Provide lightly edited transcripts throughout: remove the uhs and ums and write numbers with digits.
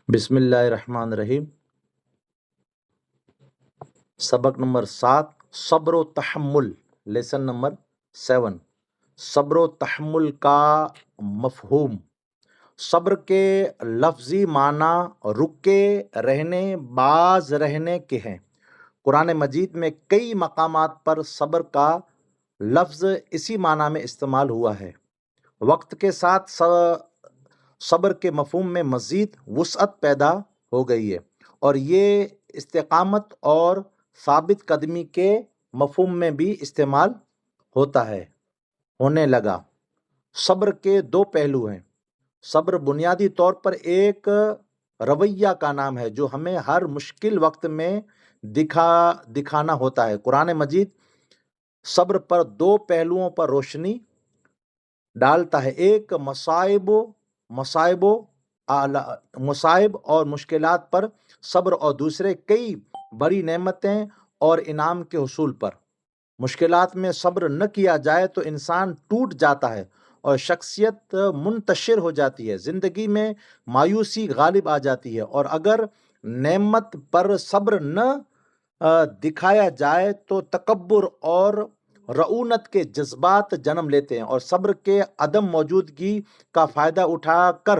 بسم اللہ الرحمن الرحیم۔ سبق نمبر 7، صبر و تحمل، لیسن نمبر 7۔ صبر و تحمل کا مفہوم۔ صبر کے لفظی معنی رکے رہنے، باز رہنے کے ہیں۔ قرآن مجید میں کئی مقامات پر صبر کا لفظ اسی معنی میں استعمال ہوا ہے۔ وقت کے ساتھ صبر کے مفہوم میں مزید وسعت پیدا ہو گئی ہے اور یہ استقامت اور ثابت قدمی کے مفہوم میں بھی استعمال ہونے لگا۔ صبر کے دو پہلو ہیں۔ صبر بنیادی طور پر ایک رویہ کا نام ہے جو ہمیں ہر مشکل وقت میں دکھانا ہوتا ہے۔ قرآن مجید صبر پر دو پہلوؤں پر روشنی ڈالتا ہے، ایک مصائب اور مشکلات پر صبر اور دوسرے کئی بڑی نعمتیں اور انعام کے حصول پر۔ مشکلات میں صبر نہ کیا جائے تو انسان ٹوٹ جاتا ہے اور شخصیت منتشر ہو جاتی ہے، زندگی میں مایوسی غالب آ جاتی ہے، اور اگر نعمت پر صبر نہ دکھایا جائے تو تکبر اور رعونت کے جذبات جنم لیتے ہیں اور صبر کے عدم موجودگی کا فائدہ اٹھا کر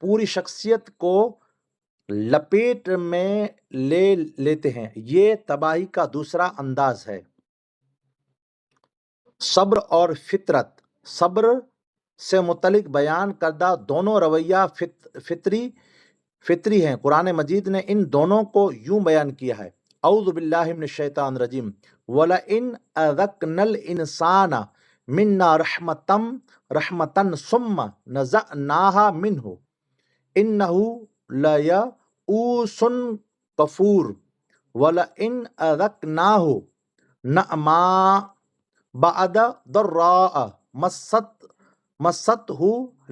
پوری شخصیت کو لپیٹ میں لے لیتے ہیں۔ یہ تباہی کا دوسرا انداز ہے۔ صبر اور فطرت۔ صبر سے متعلق بیان کردہ دونوں رویہ فطری ہیں۔ قرآن مجید نے ان دونوں کو یوں بیان کیا ہے، اعوذ باللہ من الشیطان الرجیم، وَلَئِنْ أَذَقْنَا الْإِنسَانَ مِنَّا رَحْمَةً ثُمَّ نَزَعْنَاهَا مِنْهُ إِنَّهُ لَيَئُوسٌ کفور، وَلَئِنْ أَذَقْنَاهُ نَعْمَاءَ بَعْدَ ضَرَّاءَ مَسَّتْهُ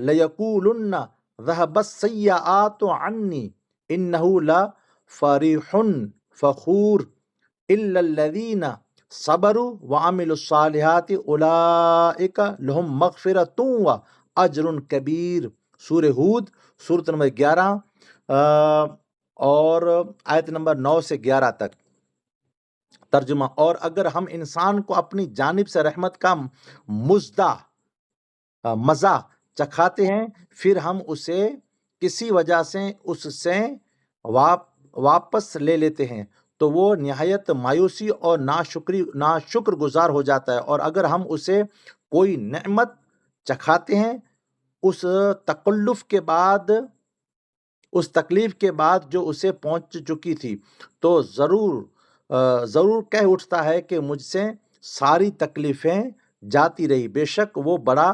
لَيَقُولُنَّ ذَهَبَ السَّيِّئَاتُ عَنِّي إِنَّهُ لَفَرِحٌ فَخُورٌ إِلَّا الَّذِينَ صَبَرُوا وَعَمِلُوا الصَّالِحَاتِ أُولَئِكَ لَهُم مَغْفِرَةٌ وَأَجْرٌ كَبِيرٌ۔ سورہ ہود، سورۃ نمبر 11 اور آیت نمبر 9 سے 11 تک۔ ترجمہ: اور اگر ہم انسان کو اپنی جانب سے رحمت کا مزہ چکھاتے ہیں، پھر ہم اسے کسی وجہ سے اس سے واپس لے لیتے ہیں تو وہ نہایت مایوسی اور ناشکر گزار ہو جاتا ہے، اور اگر ہم اسے کوئی نعمت چکھاتے ہیں اس تکلیف کے بعد جو اسے پہنچ چکی تھی تو ضرور کہہ اٹھتا ہے کہ مجھ سے ساری تکلیفیں جاتی رہی۔ بے شک وہ بڑا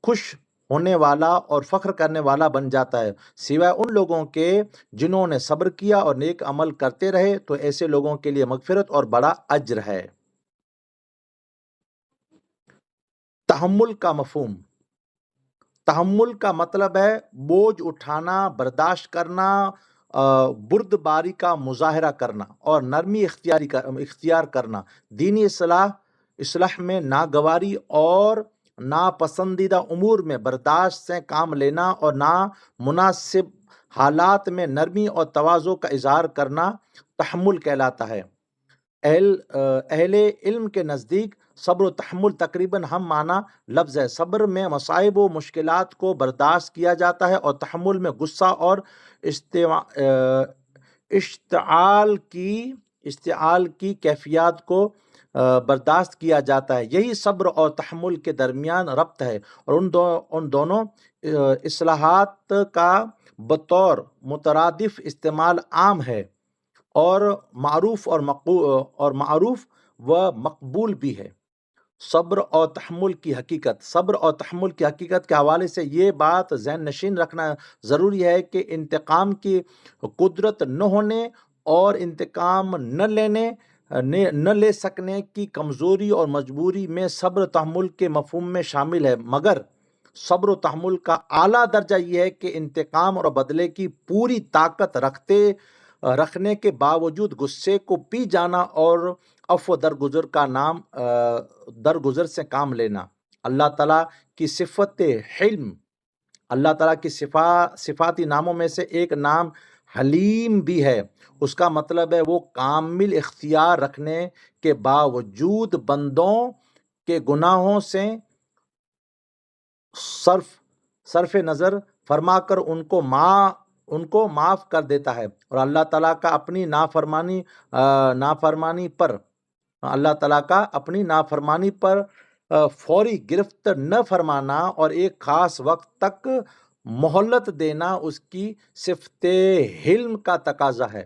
خوش ہونے والا اور فخر کرنے والا بن جاتا ہے، سوائے ان لوگوں کے جنہوں نے صبر کیا اور نیک عمل کرتے رہے، تو ایسے لوگوں کے لیے مغفرت اور بڑا اجر ہے۔ تحمل کا مفہوم۔ تحمل کا مطلب ہے بوجھ اٹھانا، برداشت کرنا، بردباری کا مظاہرہ کرنا اور نرمی اختیار کرنا۔ دینی اصلاح میں ناگواری اور ناپسندیدہ امور میں برداشت سے کام لینا اور نامناسب حالات میں نرمی اور تواضع کا اظہار کرنا تحمل کہلاتا ہے۔ اہل علم کے نزدیک صبر و تحمل تقریباً ہم معنی لفظ ہے۔ صبر میں مصائب و مشکلات کو برداشت کیا جاتا ہے اور تحمل میں غصہ اور اشتعال کی کیفیات کو برداشت کیا جاتا ہے۔ یہی صبر اور تحمل کے درمیان ربط ہے، اور ان دونوں اصطلاحات کا بطور مترادف استعمال عام ہے اور معروف و مقبول بھی ہے۔ صبر اور تحمل کی حقیقت۔ صبر اور تحمل کی حقیقت کے حوالے سے یہ بات ذہن نشین رکھنا ضروری ہے کہ انتقام کی قدرت نہ ہونے اور انتقام نہ لے سکنے کی کمزوری اور مجبوری میں صبر و تحمل کے مفہوم میں شامل ہے، مگر صبر و تحمل کا اعلیٰ درجہ یہ ہے کہ انتقام اور بدلے کی پوری طاقت رکھنے کے باوجود غصے کو پی جانا اور عفو درگزر سے کام لینا۔ اللہ تعالیٰ کی صفت حلم، اللہ تعالیٰ کی صفاتی ناموں میں سے ایک نام حلیم بھی ہے۔ اس کا مطلب ہے وہ کامل اختیار رکھنے کے باوجود بندوں کے گناہوں سے صرف نظر فرما کر ان کو معاف کر دیتا ہے، اور اللہ تعالیٰ کا اپنی نافرمانی پر فوری گرفت نہ فرمانا اور ایک خاص وقت تک مہلت دینا اس کی صفت حلم کا تقاضا ہے۔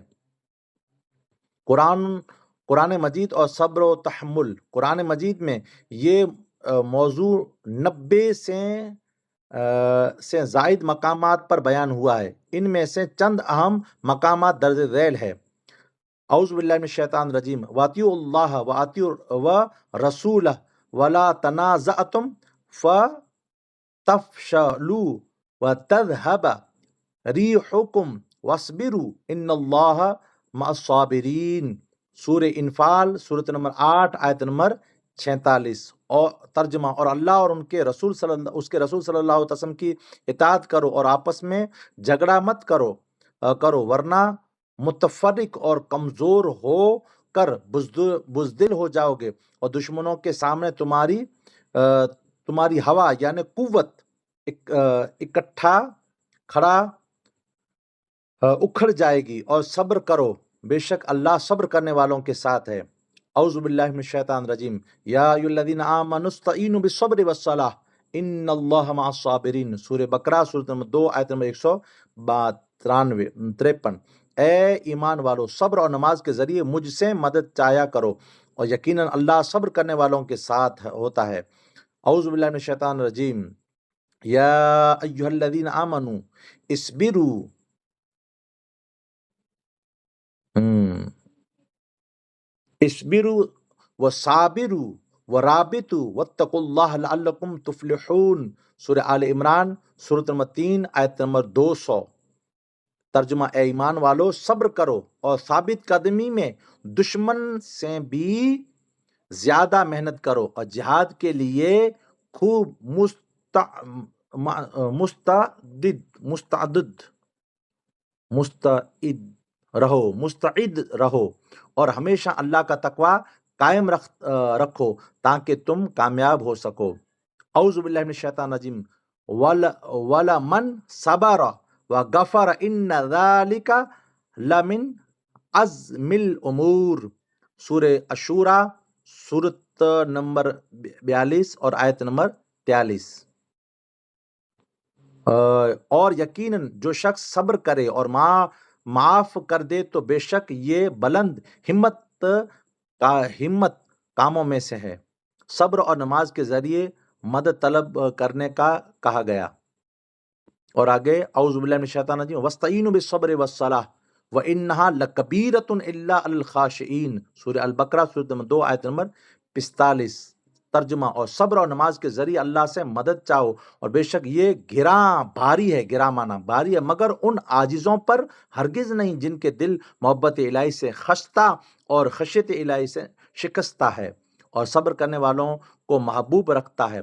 قرآن مجید اور صبر و تحمل۔ قرآن مجید میں یہ موضوع 90 سے زائد مقامات پر بیان ہوا ہے۔ ان میں سے چند اہم مقامات درج ذیل ہے۔ اعوذ باللہ من الشیطان الرجیم، وَأَطِیعُوا اللَّهَ وَأَطِیعُوا الرَّسُولَ وَلَا تَنَازَعْتُمْ فَتَفْشَلُوا وَتَذْهَبَ رِیحُکُمْ وَاصْبِرُوا إِنَّ اللَّهَ مَعَ الصَّابِرِینَ۔ سورہ انفال، سورۃ نمبر 8 آیت نمبر 46۔ اور ترجمہ، اور اللہ اور اس کے رسول صلی اللہ علیہ وسلم کی اطاعت کرو اور آپس میں جھگڑا مت کرو ورنہ متفرق اور کمزور ہو کر بزدل ہو جاؤ گے، اور دشمنوں کے سامنے تمہاری ہوا یعنی قوت اکھڑ جائے گی، اور صبر کرو، بے شک اللہ صبر کرنے والوں کے ساتھ ہے۔ اعوذ باللہ من الشیطان الرجیم، یا ایھا الذین آمنوا استعینوا بالصبر والصلاۃ ان اللہ مع الصابرین۔ سورہ بقرہ، سورۃ نمبر 2 آیت نمبر 153۔ اے ایمان والو، صبر اور نماز کے ذریعے مجھ سے مدد چاہیا کرو، اور یقیناً اللہ صبر کرنے والوں کے ساتھ ہوتا ہے۔ اعوذ باللہ من الشیطان الرجیم، یا ایھا الذین آمنوا اصبروا وصابروا ورابطوا واتقوا اللہ لعلکم تفلحون۔ سورہ آل عمران، سورۃ نمبر 3 آیت نمبر 200۔ ترجمہ، اے ایمان والو، صبر کرو اور ثابت قدمی میں دشمن سے بھی زیادہ محنت کرو، اور جہاد کے لیے خوب مستعد رہو، اور ہمیشہ اللہ کا تقوی قائم رکھو تاکہ تم کامیاب ہو سکو۔ اعوذ باللہ من الشیطان الرجیم، وَلَمَنْ صَبَرَ وَغَفَرَ إِنَّ ذَلِكَ لَمِنْ عَزْمِ الْأُمُورِ۔ سورہ الشورى، سورۃ نمبر 42 اور آیت نمبر 43۔ اور یقیناً جو شخص صبر کرے اور معاف کر دے تو بے شک یہ بلند ہمت کاموں میں سے ہے۔ صبر اور نماز کے ذریعے مدد طلب کرنے کا کہا گیا۔ اور آگے، اعوذ باللہ من الشیطان الرجیم، وَاسْتَعِینُوا بِالصَّبْرِ وَالصَّلَاةِ وَإِنَّهَا لَكَبِیرَةٌ إِلَّا عَلَى الْخَاشِعِینَ۔ سورہ البقرہ، سورۃ نمبر 2 آیت نمبر 45۔ ترجمہ، اور صبر اور نماز کے ذریعے اللہ سے مدد چاہو، اور بے شک یہ بھاری ہے، گراں معنی بھاری ہے، مگر ان عاجزوں پر ہرگز نہیں جن کے دل محبت الہی سے خستہ اور خشیت الہی سے شکستہ ہے، اور صبر کرنے والوں کو محبوب رکھتا ہے۔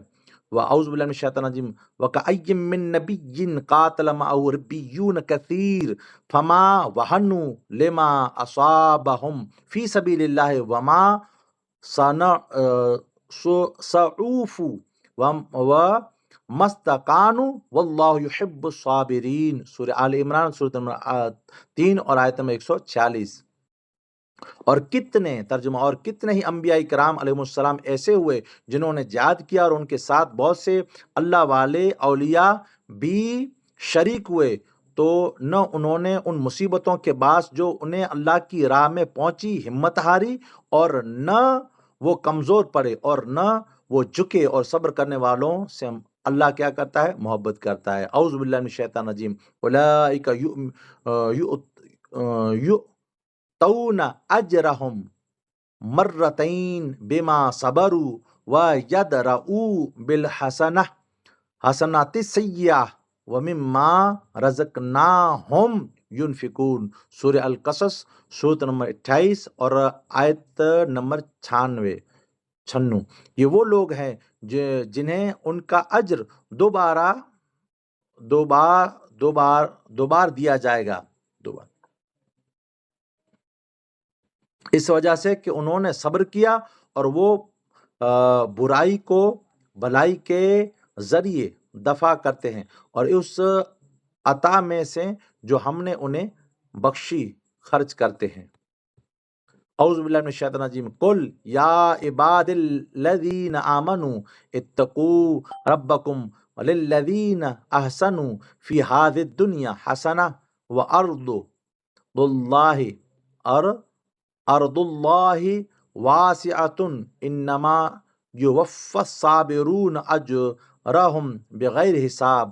وَأَعُوذُ بِاللَّهِ مِنَ الشَّيْطَانِ الرَّجِيمِ وَكَأَيٍّ مِّن نَّبِيٍّ قَاتَلَ مَعَهُ رِبِّيُّونَ كَثِيرٌ فَمَا وَهَنُوا لِمَا أَصَابَهُمْ فِي سَبِيلِ اللَّهِ وَمَا ضَعُفُوا وَمَا اسْتَكَانُوا وَاللَّهُ يُحِبُّ الصَّابِرِينَ۔ سورہ آل عمران، سورۃ نمبر 3 اور آیت نمبر 146۔ اور کتنے ہی انبیاء کرام علیہ السلام ایسے ہوئے جنہوں نے جہاد کیا، اور ان کے ساتھ بہت سے اللہ والے اولیاء بھی شریک ہوئے، تو نہ انہوں نے ان مصیبتوں کے باعث جو انہیں اللہ کی راہ میں پہنچی ہمت ہاری، اور نہ وہ کمزور پڑے، اور نہ وہ جھکے، اور صبر کرنے والوں سے اللہ کیا کرتا ہے؟ محبت کرتا ہے۔ اعوذ باللہ من الشیطان الرجیم، اولئک یؤتون اجرہم مرتین بما صبروا ویدرؤوا بالحسنۃ السیئۃ ومما رزقناہم ینفقون۔ سورہ القصص، سورۃ نمبر 28 اور آیت نمبر 96۔ یہ وہ لوگ ہیں جنہیں ان کا اجر دوبار دیا جائے گا۔ اس وجہ سے کہ انہوں نے صبر کیا اور وہ برائی کو بھلائی کے ذریعے دفع کرتے ہیں، اور اس عطا میں سے جو ہم نے انہیں بخشی خرچ کرتے ہیں۔ اعوذ باللہ من الشیطان الرجیم قل یا عباد الذین آمنوا اتقوا ربکم وللذین احسنوا فی هذه الدنیا حسنہ وارض اللہ اور ارض اللہ واسعۃ انما یوفی الصابرون اجرہم بغیر حساب۔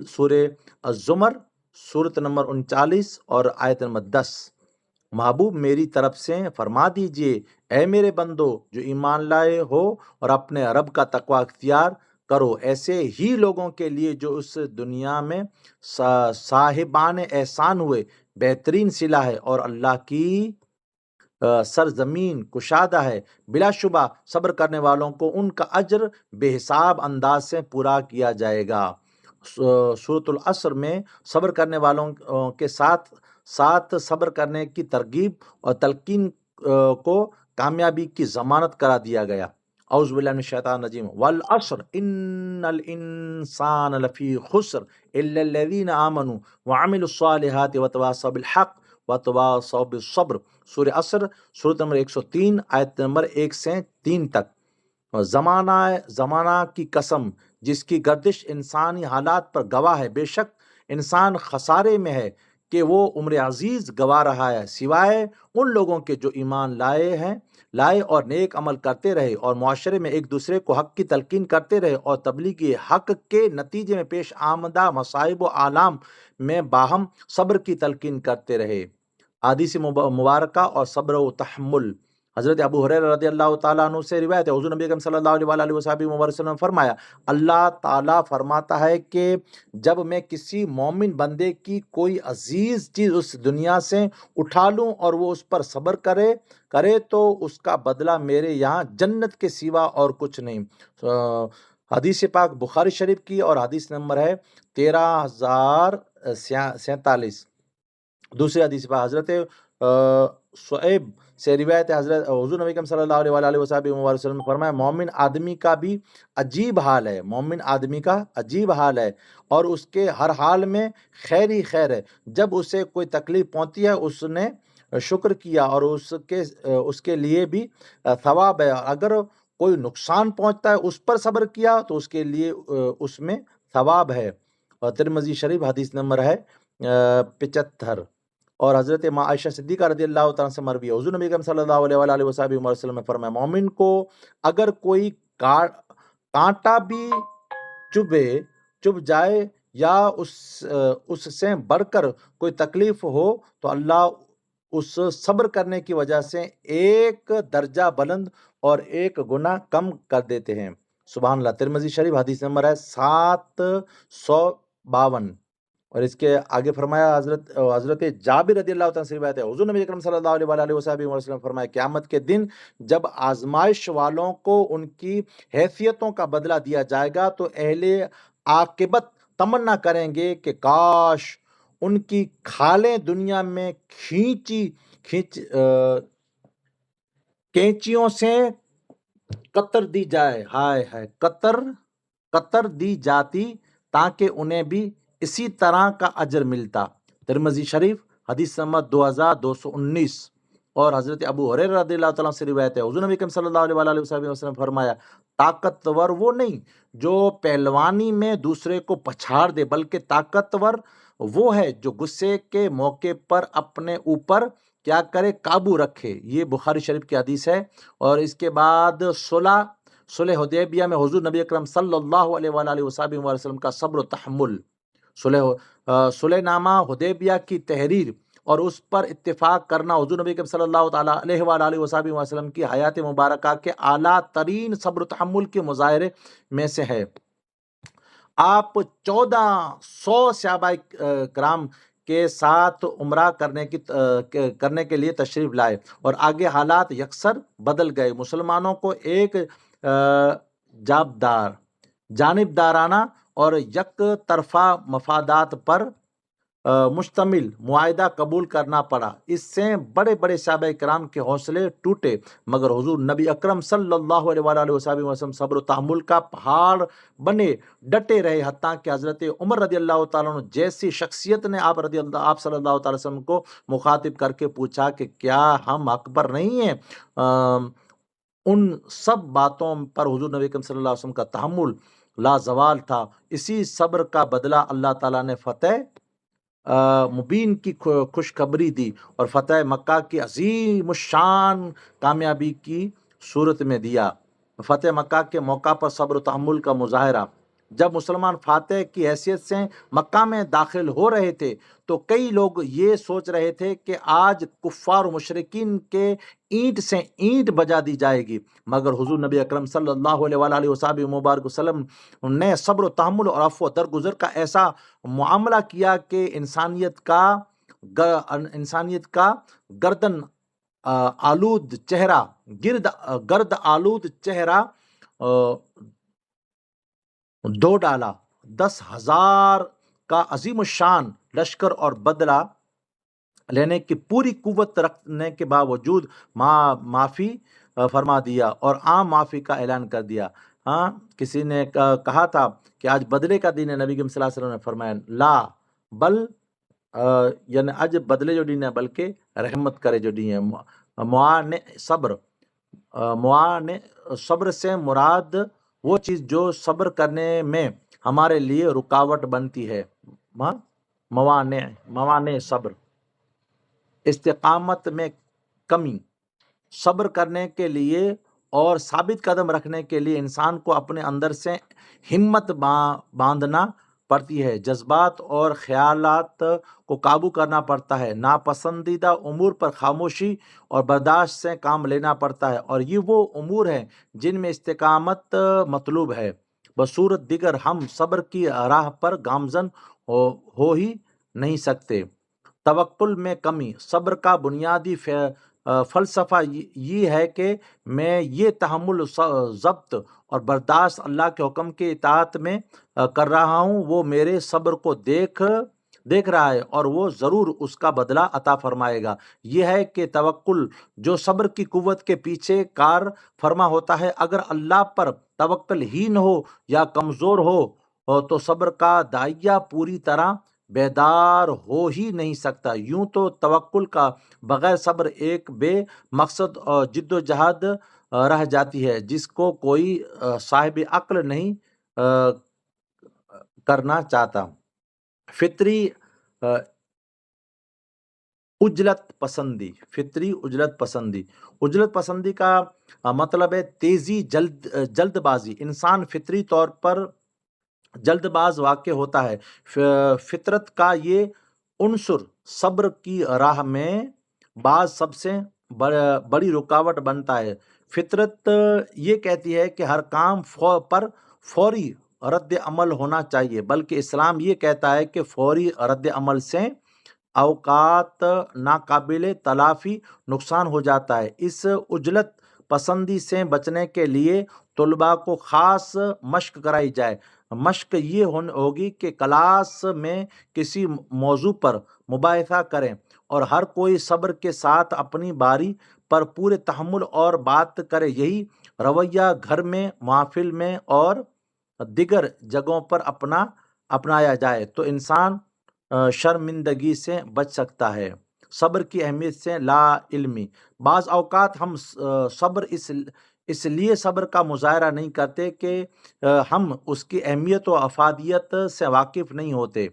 سورہ الزمر سورت نمبر 39 اور آیت نمبر 10۔ محبوب میری طرف سے فرما دیجئے اے میرے بندو جو ایمان لائے ہو اور اپنے رب کا تقوی اختیار کرو، ایسے ہی لوگوں کے لیے جو اس دنیا میں صاحبان احسان ہوئے بہترین صلہ ہے، اور اللہ کی سرزمین کشادہ ہے۔ بلا شبہ صبر کرنے والوں کو ان کا اجر بے حساب انداز سے پورا کیا جائے گا۔ سورۃ العصر میں صبر کرنے والوں کے ساتھ صبر کرنے کی ترغیب اور تلقین کو کامیابی کی ضمانت قرار دیا گیا۔ اعوذ باللہ من الشیطان الرجیم والعصر ان الانسان لفی خسر الا الذین آمنوا وعملوا الصالحات وتواصوا بالحق وتواصوا بالصبر۔ سورہ عصر سورت نمبر 103 آیت نمبر 1 سے 3 تک۔ زمانہ کی قسم جس کی گردش انسانی حالات پر گواہ ہے، بے شک انسان خسارے میں ہے کہ وہ عمر عزیز گوا رہا ہے، سوائے ان لوگوں کے جو ایمان لائے اور نیک عمل کرتے رہے اور معاشرے میں ایک دوسرے کو حق کی تلقین کرتے رہے اور تبلیغ حق کے نتیجے میں پیش آمدہ مصائب و آلام میں باہم صبر کی تلقین کرتے رہے۔ احادیث مبارکہ اور صبر و تحمل۔ حضرت ابو ہریرہ رضی اللہ تعالیٰ عنہ سے روایت ہے، حضور نبی اکرم صلی اللہ علیہ وسلم نے فرمایا، اللہ تعالیٰ فرماتا ہے کہ جب میں کسی مومن بندے کی کوئی عزیز چیز اس دنیا سے اٹھا لوں اور وہ اس پر صبر کرے تو اس کا بدلہ میرے یہاں جنت کے سوا اور کچھ نہیں۔ حدیث پاک بخاری شریف کی اور حدیث نمبر ہے 13047۔ دوسری حدیث پاک حضرت شعیب سے روایت ہے، حضرت حضور نبی صلی اللہ علیہ وسلم نے فرمایا، مومن آدمی کا بھی عجیب حال ہے، مومن آدمی کا عجیب حال ہے اور اس کے ہر حال میں خیر ہی خیر ہے۔ جب اسے کوئی تکلیف پہنچتی ہے اس نے شکر کیا اور اس کے لیے بھی ثواب ہے، اگر کوئی نقصان پہنچتا ہے اس پر صبر کیا تو اس کے لیے اس میں ثواب ہے۔ اور ترمذی شریف حدیث نمبر ہے 75۔ اور حضرت عائشہ صدیقہ رضی اللہ تعالیٰ سے مروی ہے، حضور نبی اکرم صلی اللہ علیہ وسلم نے فرمایا، مومن کو اگر کوئی کانٹا بھی چبھ جائے یا اس سے بڑھ کر کوئی تکلیف ہو تو اللہ اس صبر کرنے کی وجہ سے ایک درجہ بلند اور ایک گناہ کم کر دیتے ہیں۔ سبحان اللہ۔ ترمذی شریف حدیث نمبر ہے 752۔ اور اس کے آگے فرمایا، حضرت جابر رضی اللہ تعالیٰ سے روایت ہے، حضور نبی اکرم صلی اللہ علیہ وسلم فرمایا، قیامت کے دن جب آزمائش والوں کو ان کی حیثیتوں کا بدلہ دیا جائے گا تو اہل عاقبت تمنا کریں گے کہ کاش ان کی کھالیں دنیا میں کینچیوں سے قطر دی جائے، قطر دی جاتی تاکہ انہیں بھی اسی طرح کا اجر ملتا۔ ترمذی شریف حدیث نمبر 2219۔ اور حضرت ابو ہریرہ رضی اللہ تعالیٰ سے روایت ہے، حضور نبی کریم صلی اللہ علیہ وسلم فرمایا، طاقتور وہ نہیں جو پہلوانی میں دوسرے کو پچھاڑ دے، بلکہ طاقتور وہ ہے جو غصے کے موقع پر اپنے اوپر کیا کرے، قابو رکھے۔ یہ بخاری شریف کی حدیث ہے۔ اور اس کے بعد صلح حدیبیہ میں حضور نبی اکرم صلی اللہ علیہ وسلم کا صبر و تحمل، صلح نامہ حدیبیہ کی تحریر اور اس پر اتفاق کرنا حضور نبی صلی اللہ تعالیٰ علیہ وسلم کی حیات مبارکہ کے اعلیٰ ترین صبر و تحمل کے مظاہرے میں سے ہے۔ آپ 1400 صحابہ کرام کے ساتھ عمرہ کرنے کے لیے تشریف لائے اور آگے حالات یکسر بدل گئے۔ مسلمانوں کو ایک جانبدارانہ اور یک طرفہ مفادات پر مشتمل معاہدہ قبول کرنا پڑا۔ اس سے بڑے بڑے صحابہ کرام کے حوصلے ٹوٹے، مگر حضور نبی اکرم صلی اللہ علیہ وآلہ وسلم صبر و تحمل کا پہاڑ بنے ڈٹے رہے، حتیٰ کہ حضرت عمر رضی اللہ تعالیٰ عنہ جیسی شخصیت نے آپ صلی اللہ تعالی وسلم کو مخاطب کر کے پوچھا کہ کیا ہم حق پر نہیں ہیں؟ ان سب باتوں پر حضور نبی اکرم صلی اللہ علیہ وسلم کا تحمل لازوال تھا۔ اسی صبر کا بدلہ اللہ تعالیٰ نے فتح مبین کی خوشخبری دی اور فتح مکہ کی عظیم الشان کامیابی کی صورت میں دیا۔ فتح مکہ کے موقع پر صبر و تحمل کا مظاہرہ۔ جب مسلمان فاتح کی حیثیت سے مکہ میں داخل ہو رہے تھے تو کئی لوگ یہ سوچ رہے تھے کہ آج کفار و مشرکین کے اینٹ سے اینٹ بجا دی جائے گی، مگر حضور نبی اکرم صلی اللہ علیہ وآلہ وسلم مبارک وسلم نے صبر و تحمل اور عفو و درگزر کا ایسا معاملہ کیا کہ انسانیت کا گردن آلود چہرہ گرد آلود چہرہ دو ڈالا۔ 10,000 کا عظیم الشان لشکر اور بدلہ لینے کی پوری قوت رکھنے کے باوجود معافی فرما دیا اور عام معافی کا اعلان کر دیا۔ کسی نے کہا تھا کہ آج بدلے کا دن ہے، نبی کریم صلی اللہ علیہ وسلم نے فرمایا لا بل یعنی آج بدلے جو دن ہے بلکہ رحمت کرے جو دن ہے۔ صبر سے مراد وہ چیز جو صبر کرنے میں ہمارے لیے رکاوٹ بنتی ہے۔ موانع صبر، استقامت میں کمی۔ صبر کرنے کے لیے اور ثابت قدم رکھنے کے لیے انسان کو اپنے اندر سے ہمت باندھنا پڑتی ہے، جذبات اور خیالات کو قابو کرنا پڑتا ہے، ناپسندیدہ امور پر خاموشی اور برداشت سے کام لینا پڑتا ہے، اور یہ وہ امور ہیں جن میں استقامت مطلوب ہے۔ بصورت دیگر ہم صبر کی راہ پر گامزن ہو ہی نہیں سکتے۔ توکل میں کمی۔ صبر کا بنیادی فلسفہ یہ ہے کہ میں یہ تحمل، ضبط اور برداشت اللہ کے حکم کے اطاعت میں کر رہا ہوں، وہ میرے صبر کو دیکھ رہا ہے اور وہ ضرور اس کا بدلہ عطا فرمائے گا۔ یہ ہے کہ توکل جو صبر کی قوت کے پیچھے کار فرما ہوتا ہے۔ اگر اللہ پر توکل ہی نہ ہو یا کمزور ہو تو صبر کا داعیہ پوری طرح بیدار ہو ہی نہیں سکتا۔ یوں تو توکل کا بغیر صبر ایک بے مقصد جد و جہد رہ جاتی ہے جس کو کوئی صاحب عقل نہیں کرنا چاہتا۔ فطری عجلت پسندی۔ فطری عجلت پسندی، عجلت پسندی کا مطلب ہے تیزی، جلد بازی۔ انسان فطری طور پر جلد باز واقع ہوتا ہے۔ فطرت کا یہ عنصر صبر کی راہ میں بعض سب سے بڑی رکاوٹ بنتا ہے۔ فطرت یہ کہتی ہے کہ ہر کام پر فوری رد عمل ہونا چاہیے، بلکہ اسلام یہ کہتا ہے کہ فوری رد عمل سے اوقات ناقابل تلافی نقصان ہو جاتا ہے۔ اس عجلت پسندی سے بچنے کے لیے طلباء کو خاص مشق کرائی جائے۔ مشق یہ ہوگی کہ کلاس میں کسی موضوع پر مباحثہ کریں اور ہر کوئی صبر کے ساتھ اپنی باری پر پورے تحمل اور بات کرے۔ یہی رویہ گھر میں، محفل میں اور دیگر جگہوں پر اپنایا جائے تو انسان شرمندگی سے بچ سکتا ہے۔ صبر کی اہمیت سے لا علمی۔ بعض اوقات ہم صبر اس لیے صبر کا مظاہرہ نہیں کرتے کہ ہم اس کی اہمیت و افادیت سے واقف نہیں ہوتے۔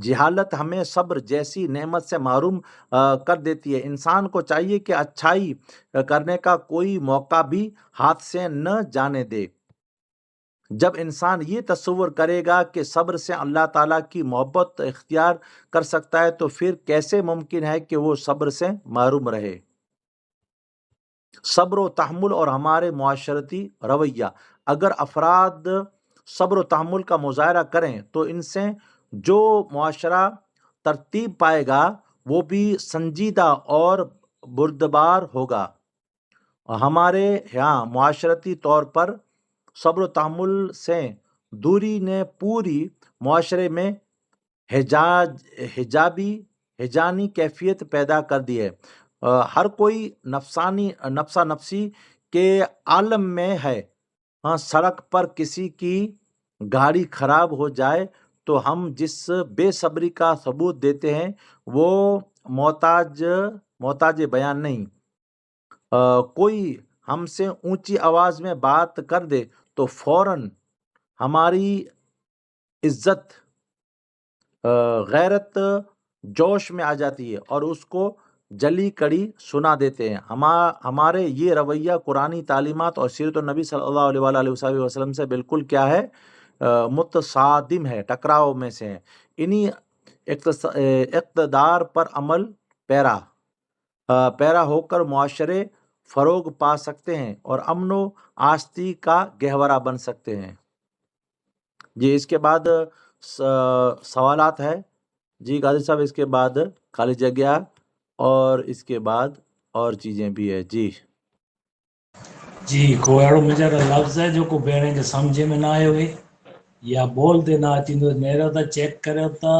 جہالت ہمیں صبر جیسی نعمت سے محروم کر دیتی ہے۔ انسان کو چاہیے کہ اچھائی کرنے کا کوئی موقع بھی ہاتھ سے نہ جانے دے۔ جب انسان یہ تصور کرے گا کہ صبر سے اللہ تعالیٰ کی محبت اختیار کر سکتا ہے تو پھر کیسے ممکن ہے کہ وہ صبر سے محروم رہے؟ صبر و تحمل اور ہمارے معاشرتی رویہ۔ اگر افراد صبر و تحمل کا مظاہرہ کریں تو ان سے جو معاشرہ ترتیب پائے گا وہ بھی سنجیدہ اور بردبار ہوگا۔ ہمارے یہاں معاشرتی طور پر صبر و تحمل سے دوری نے پوری معاشرے میں ہجانی کیفیت پیدا کر دی ہے۔ ہر کوئی نفسا نفسی کے عالم میں ہے۔ ہاں، سڑک پر کسی کی گاڑی خراب ہو جائے تو ہم جس بے صبری کا ثبوت دیتے ہیں وہ محتاج بیان نہیں۔ کوئی ہم سے اونچی آواز میں بات کر دے تو فوراً ہماری عزت غیرت جوش میں آ جاتی ہے اور اس کو جلی کڑی سنا دیتے ہیں۔ ہمارے یہ رویہ قرآنی تعلیمات اور سیرت النبی صلی اللہ علیہ وآلہ وسلم سے بالکل کیا ہے، متصادم ہے، ٹکراؤ میں سے ہیں۔ انہی اقتدار پر عمل پیرا ہو کر معاشرے فروغ پا سکتے ہیں اور امن و آشتی کا گہورہ بن سکتے ہیں۔ جی اس کے بعد سوالات ہے جی قاضی صاحب، اس کے بعد خالی جگہ اور اس کے بعد اور چیزیں بھی ہے۔ جی کوئی اڑو مجھے لفظ ہے جو کو بیڑے کے سمجھے میں نہ آئے ہوئے یا بول دے نہ آتی تو میرا تا چیک کرے تا